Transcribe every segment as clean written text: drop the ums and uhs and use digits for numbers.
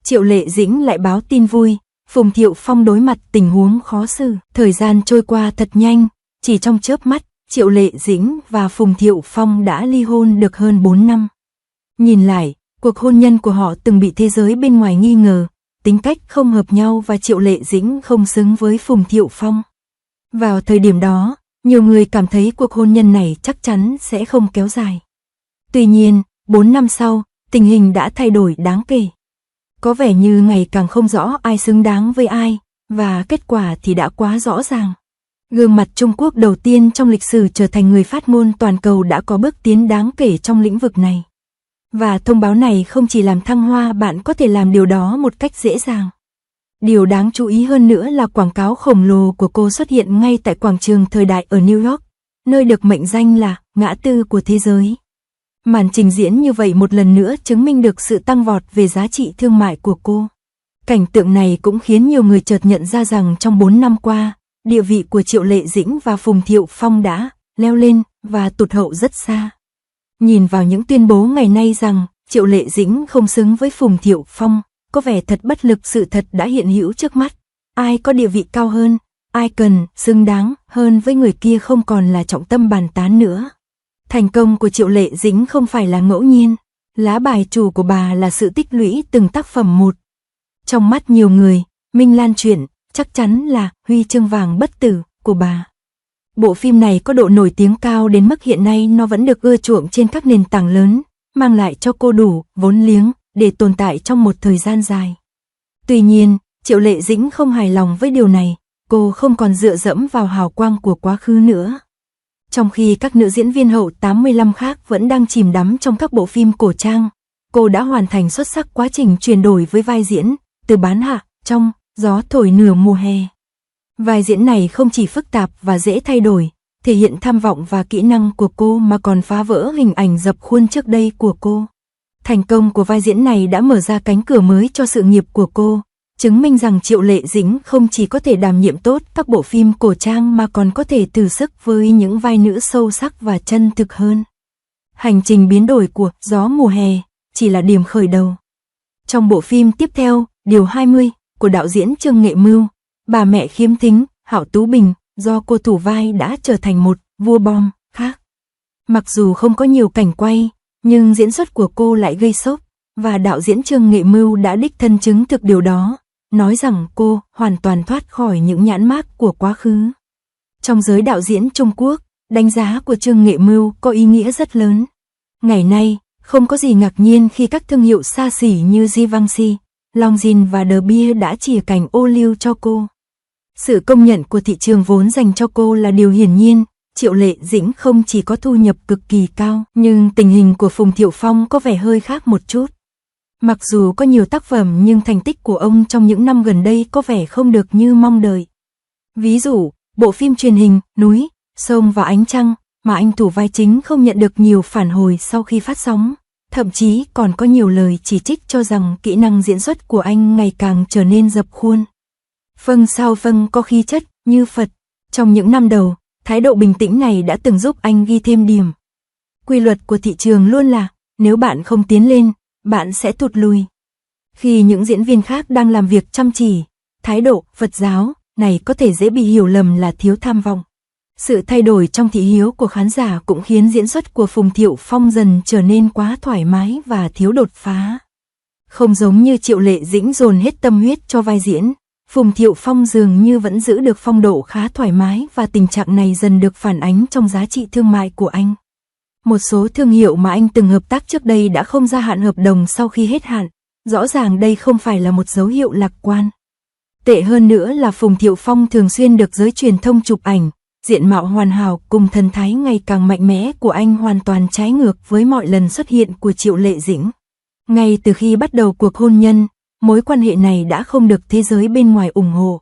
Triệu Lệ Dĩnh lại báo tin vui, Phùng Thiệu Phong đối mặt tình huống khó xử. Thời gian trôi qua thật nhanh, chỉ trong chớp mắt, Triệu Lệ Dĩnh và Phùng Thiệu Phong đã ly hôn được hơn 4 năm. Nhìn lại, cuộc hôn nhân của họ từng bị thế giới bên ngoài nghi ngờ, tính cách không hợp nhau và Triệu Lệ Dĩnh không xứng với Phùng Thiệu Phong. Vào thời điểm đó, nhiều người cảm thấy cuộc hôn nhân này chắc chắn sẽ không kéo dài. Tuy nhiên, 4 năm sau, tình hình đã thay đổi đáng kể. Có vẻ như ngày càng không rõ ai xứng đáng với ai, và kết quả thì đã quá rõ ràng. Gương mặt Trung Quốc đầu tiên trong lịch sử trở thành người phát ngôn toàn cầu đã có bước tiến đáng kể trong lĩnh vực này. Và thông báo này không chỉ làm thăng hoa, bạn có thể làm điều đó một cách dễ dàng. Điều đáng chú ý hơn nữa là quảng cáo khổng lồ của cô xuất hiện ngay tại quảng trường thời đại ở New York, nơi được mệnh danh là ngã tư của thế giới. Màn trình diễn như vậy một lần nữa chứng minh được sự tăng vọt về giá trị thương mại của cô. Cảnh tượng này cũng khiến nhiều người chợt nhận ra rằng trong 4 năm qua, địa vị của Triệu Lệ Dĩnh và Phùng Thiệu Phong đã leo lên và tụt hậu rất xa. Nhìn vào những tuyên bố ngày nay rằng Triệu Lệ Dĩnh không xứng với Phùng Thiệu Phong, có vẻ thật bất lực. Sự thật đã hiện hữu trước mắt. Ai có địa vị cao hơn, ai cần, xứng đáng hơn với người kia không còn là trọng tâm bàn tán nữa. Thành công của Triệu Lệ Dĩnh không phải là ngẫu nhiên, lá bài chủ của bà là sự tích lũy từng tác phẩm một. Trong mắt nhiều người, Minh Lan Truyện chắc chắn là huy chương vàng bất tử của bà. Bộ phim này có độ nổi tiếng cao đến mức hiện nay nó vẫn được ưa chuộng trên các nền tảng lớn, mang lại cho cô đủ vốn liếng để tồn tại trong một thời gian dài. Tuy nhiên, Triệu Lệ Dĩnh không hài lòng với điều này, cô không còn dựa dẫm vào hào quang của quá khứ nữa. Trong khi các nữ diễn viên hậu 85 khác vẫn đang chìm đắm trong các bộ phim cổ trang, cô đã hoàn thành xuất sắc quá trình chuyển đổi với vai diễn, từ bán hạ, trong Gió thổi nửa mùa hè. Vai diễn này không chỉ phức tạp và dễ thay đổi, thể hiện tham vọng và kỹ năng của cô mà còn phá vỡ hình ảnh dập khuôn trước đây của cô. Thành công của vai diễn này đã mở ra cánh cửa mới cho sự nghiệp của cô, chứng minh rằng Triệu Lệ Dĩnh không chỉ có thể đảm nhiệm tốt các bộ phim cổ trang mà còn có thể thử sức với những vai nữ sâu sắc và chân thực hơn. Hành trình biến đổi của Gió mùa hè chỉ là điểm khởi đầu. Trong bộ phim tiếp theo, Điều 20 của đạo diễn Trương Nghệ Mưu, bà mẹ khiếm thính, Hạo Tú Bình, do cô thủ vai đã trở thành một vua bom khác. Mặc dù không có nhiều cảnh quay, nhưng diễn xuất của cô lại gây sốc, và đạo diễn Trương Nghệ Mưu đã đích thân chứng thực điều đó, nói rằng cô hoàn toàn thoát khỏi những nhãn mác của quá khứ. Trong giới đạo diễn Trung Quốc, đánh giá của Trương Nghệ Mưu có ý nghĩa rất lớn. Ngày nay, không có gì ngạc nhiên khi các thương hiệu xa xỉ như Givenchy, Longines và De Beers đã chìa cành ô liu cho cô. Sự công nhận của thị trường vốn dành cho cô là điều hiển nhiên. Triệu Lệ Dĩnh không chỉ có thu nhập cực kỳ cao, nhưng tình hình của Phùng Thiệu Phong có vẻ hơi khác một chút. Mặc dù có nhiều tác phẩm nhưng thành tích của ông trong những năm gần đây có vẻ không được như mong đợi. Ví dụ, bộ phim truyền hình Núi, Sông và Ánh Trăng mà anh thủ vai chính không nhận được nhiều phản hồi sau khi phát sóng, thậm chí còn có nhiều lời chỉ trích cho rằng kỹ năng diễn xuất của anh ngày càng trở nên dập khuôn. Phân Sao Phân có khí chất như Phật. Trong những năm đầu, thái độ bình tĩnh này đã từng giúp anh ghi thêm điểm. Quy luật của thị trường luôn là, nếu bạn không tiến lên, bạn sẽ tụt lùi. Khi những diễn viên khác đang làm việc chăm chỉ, thái độ Phật giáo này có thể dễ bị hiểu lầm là thiếu tham vọng. Sự thay đổi trong thị hiếu của khán giả cũng khiến diễn xuất của Phùng Thiệu Phong dần trở nên quá thoải mái và thiếu đột phá. Không giống như Triệu Lệ Dĩnh dồn hết tâm huyết cho vai diễn, Phùng Thiệu Phong dường như vẫn giữ được phong độ khá thoải mái và tình trạng này dần được phản ánh trong giá trị thương mại của anh. Một số thương hiệu mà anh từng hợp tác trước đây đã không gia hạn hợp đồng sau khi hết hạn, rõ ràng đây không phải là một dấu hiệu lạc quan. Tệ hơn nữa là Phùng Thiệu Phong thường xuyên được giới truyền thông chụp ảnh, diện mạo hoàn hảo cùng thần thái ngày càng mạnh mẽ của anh hoàn toàn trái ngược với mọi lần xuất hiện của Triệu Lệ Dĩnh. Ngay từ khi bắt đầu cuộc hôn nhân, mối quan hệ này đã không được thế giới bên ngoài ủng hộ.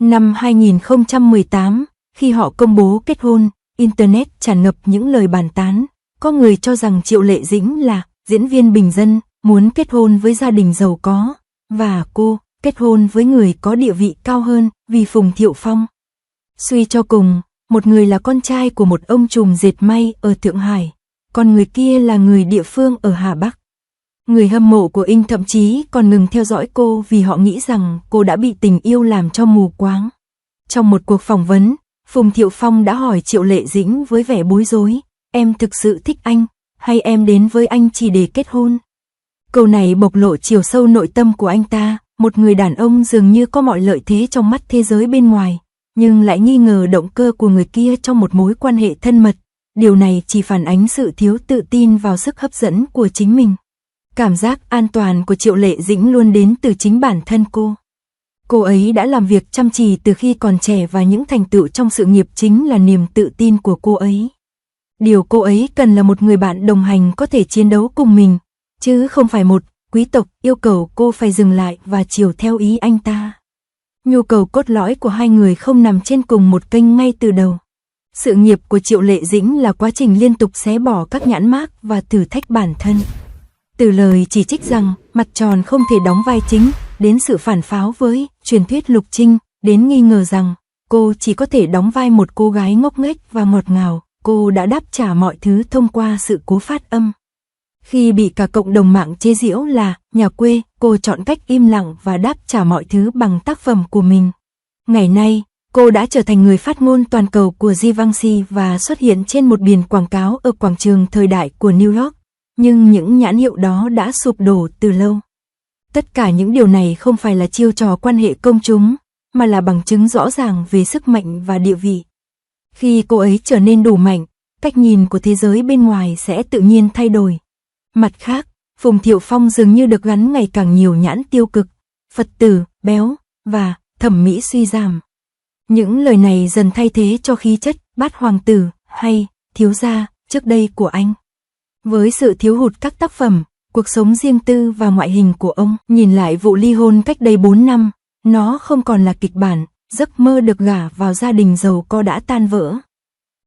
Năm 2018, khi họ công bố kết hôn, Internet tràn ngập những lời bàn tán. Có người cho rằng Triệu Lệ Dĩnh là diễn viên bình dân, muốn kết hôn với gia đình giàu có, và cô kết hôn với người có địa vị cao hơn vì Phùng Thiệu Phong. Suy cho cùng, một người là con trai của một ông trùm dệt may ở Thượng Hải, còn người kia là người địa phương ở Hà Bắc. Người hâm mộ của Inh thậm chí còn ngừng theo dõi cô vì họ nghĩ rằng cô đã bị tình yêu làm cho mù quáng. Trong một cuộc phỏng vấn, Phùng Thiệu Phong đã hỏi Triệu Lệ Dĩnh với vẻ bối rối, em thực sự thích anh, hay em đến với anh chỉ để kết hôn? Câu này bộc lộ chiều sâu nội tâm của anh ta, một người đàn ông dường như có mọi lợi thế trong mắt thế giới bên ngoài, nhưng lại nghi ngờ động cơ của người kia trong một mối quan hệ thân mật. Điều này chỉ phản ánh sự thiếu tự tin vào sức hấp dẫn của chính mình. Cảm giác an toàn của Triệu Lệ Dĩnh luôn đến từ chính bản thân cô. Cô ấy đã làm việc chăm chỉ từ khi còn trẻ và những thành tựu trong sự nghiệp chính là niềm tự tin của cô ấy. Điều cô ấy cần là một người bạn đồng hành có thể chiến đấu cùng mình, chứ không phải một quý tộc yêu cầu cô phải dừng lại và chiều theo ý anh ta. Nhu cầu cốt lõi của hai người không nằm trên cùng một kênh ngay từ đầu. Sự nghiệp của Triệu Lệ Dĩnh là quá trình liên tục xé bỏ các nhãn mác và thử thách bản thân. Từ lời chỉ trích rằng mặt tròn không thể đóng vai chính, đến sự phản pháo với truyền thuyết Lục Trinh, đến nghi ngờ rằng cô chỉ có thể đóng vai một cô gái ngốc nghếch và ngọt ngào, cô đã đáp trả mọi thứ thông qua sự cố phát âm. Khi bị cả cộng đồng mạng chế giễu là nhà quê, cô chọn cách im lặng và đáp trả mọi thứ bằng tác phẩm của mình. Ngày nay, cô đã trở thành người phát ngôn toàn cầu của Givenchy và xuất hiện trên một biển quảng cáo ở quảng trường thời đại của New York. Nhưng những nhãn hiệu đó đã sụp đổ từ lâu. Tất cả những điều này không phải là chiêu trò quan hệ công chúng, mà là bằng chứng rõ ràng về sức mạnh và địa vị. Khi cô ấy trở nên đủ mạnh, cách nhìn của thế giới bên ngoài sẽ tự nhiên thay đổi. Mặt khác, Phùng Thiệu Phong dường như được gắn ngày càng nhiều nhãn tiêu cực, Phật tử, béo, và thẩm mỹ suy giảm. Những lời này dần thay thế cho khí chất bát hoàng tử hay thiếu gia trước đây của anh. Với sự thiếu hụt các tác phẩm, cuộc sống riêng tư và ngoại hình của ông, nhìn lại vụ ly hôn cách đây 4 năm, nó không còn là kịch bản, giấc mơ được gả vào gia đình giàu có đã tan vỡ.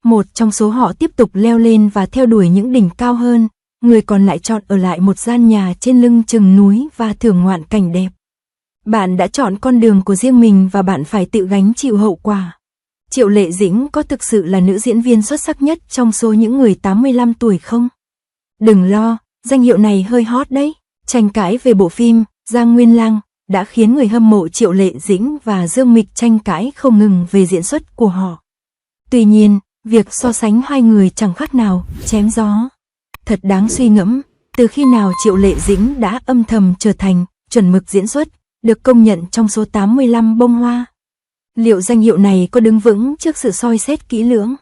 Một trong số họ tiếp tục leo lên và theo đuổi những đỉnh cao hơn, người còn lại chọn ở lại một gian nhà trên lưng chừng núi và thưởng ngoạn cảnh đẹp. Bạn đã chọn con đường của riêng mình và bạn phải tự gánh chịu hậu quả. Triệu Lệ Dĩnh có thực sự là nữ diễn viên xuất sắc nhất trong số những người 85 tuổi không? Đừng lo, danh hiệu này hơi hot đấy. Tranh cãi về bộ phim Giang Nguyên Lang đã khiến người hâm mộ Triệu Lệ Dĩnh và Dương Mịch tranh cãi không ngừng về diễn xuất của họ. Tuy nhiên, việc so sánh hai người chẳng khác nào chém gió. Thật đáng suy ngẫm, từ khi nào Triệu Lệ Dĩnh đã âm thầm trở thành chuẩn mực diễn xuất, được công nhận trong số 85 bông hoa. Liệu danh hiệu này có đứng vững trước sự soi xét kỹ lưỡng?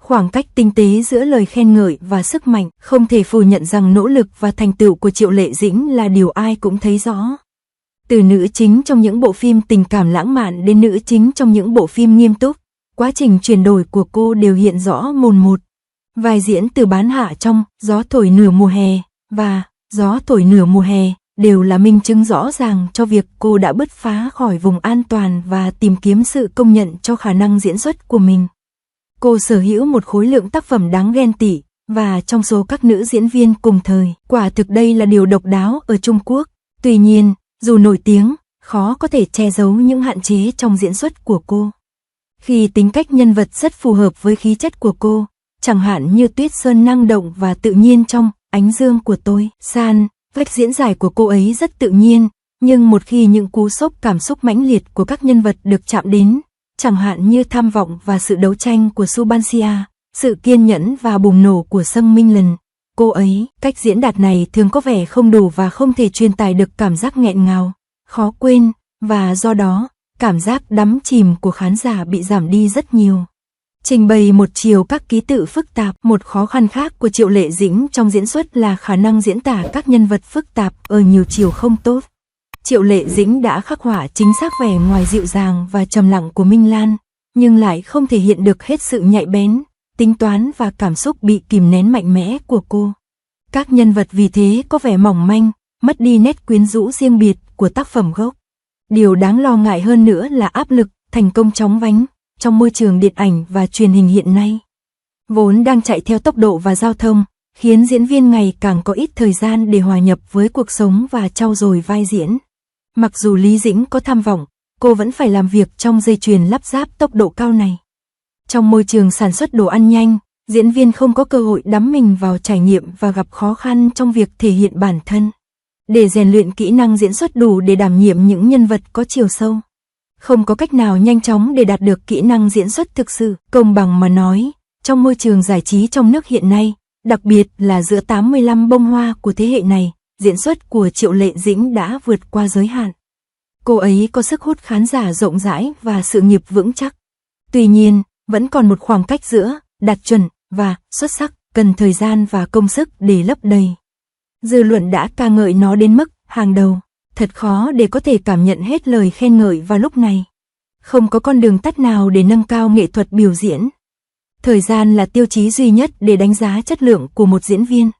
Khoảng cách tinh tế giữa lời khen ngợi và sức mạnh, không thể phủ nhận rằng nỗ lực và thành tựu của Triệu Lệ Dĩnh là điều ai cũng thấy rõ. Từ nữ chính trong những bộ phim tình cảm lãng mạn đến nữ chính trong những bộ phim nghiêm túc, quá trình chuyển đổi của cô đều hiện rõ mồn một. Vai diễn từ bán hạ trong Gió thổi nửa mùa hè và Gió thổi nửa mùa hè đều là minh chứng rõ ràng cho việc cô đã bứt phá khỏi vùng an toàn và tìm kiếm sự công nhận cho khả năng diễn xuất của mình. Cô sở hữu một khối lượng tác phẩm đáng ghen tị, và trong số các nữ diễn viên cùng thời, quả thực đây là điều độc đáo ở Trung Quốc. Tuy nhiên, dù nổi tiếng, khó có thể che giấu những hạn chế trong diễn xuất của cô. Khi tính cách nhân vật rất phù hợp với khí chất của cô, chẳng hạn như Tuyết Sơn năng động và tự nhiên trong Ánh Dương của tôi, San, cách diễn giải của cô ấy rất tự nhiên, nhưng một khi những cú sốc cảm xúc mãnh liệt của các nhân vật được chạm đến, chẳng hạn như tham vọng và sự đấu tranh của Subansia, sự kiên nhẫn và bùng nổ của Sung Minh Lần, cô ấy, cách diễn đạt này thường có vẻ không đủ và không thể truyền tải được cảm giác nghẹn ngào, khó quên, và do đó, cảm giác đắm chìm của khán giả bị giảm đi rất nhiều. Trình bày một chiều các ký tự phức tạp, một khó khăn khác của Triệu Lệ Dĩnh trong diễn xuất là khả năng diễn tả các nhân vật phức tạp ở nhiều chiều không tốt. Triệu Lệ Dĩnh đã khắc họa chính xác vẻ ngoài dịu dàng và trầm lặng của Minh Lan, nhưng lại không thể hiện được hết sự nhạy bén, tính toán và cảm xúc bị kìm nén mạnh mẽ của cô. Các nhân vật vì thế có vẻ mỏng manh, mất đi nét quyến rũ riêng biệt của tác phẩm gốc. Điều đáng lo ngại hơn nữa là áp lực thành công chóng vánh trong môi trường điện ảnh và truyền hình hiện nay, vốn đang chạy theo tốc độ và giao thông, khiến diễn viên ngày càng có ít thời gian để hòa nhập với cuộc sống và trau dồi vai diễn. Mặc dù Lý Dĩnh có tham vọng, cô vẫn phải làm việc trong dây chuyền lắp ráp tốc độ cao này. Trong môi trường sản xuất đồ ăn nhanh, diễn viên không có cơ hội đắm mình vào trải nghiệm và gặp khó khăn trong việc thể hiện bản thân. để rèn luyện kỹ năng diễn xuất đủ để đảm nhiệm những nhân vật có chiều sâu. Không có cách nào nhanh chóng để đạt được kỹ năng diễn xuất thực sự. Công bằng mà nói, trong môi trường giải trí trong nước hiện nay, đặc biệt là giữa 85 bông hoa của thế hệ này, diễn xuất của Triệu Lệ Dĩnh đã vượt qua giới hạn. Cô ấy có sức hút khán giả rộng rãi và sự nghiệp vững chắc. Tuy nhiên, vẫn còn một khoảng cách giữa đạt chuẩn và xuất sắc, cần thời gian và công sức để lấp đầy. Dư luận đã ca ngợi nó đến mức hàng đầu, thật khó để có thể cảm nhận hết lời khen ngợi vào lúc này. Không có con đường tắt nào để nâng cao nghệ thuật biểu diễn. Thời gian là tiêu chí duy nhất để đánh giá chất lượng của một diễn viên.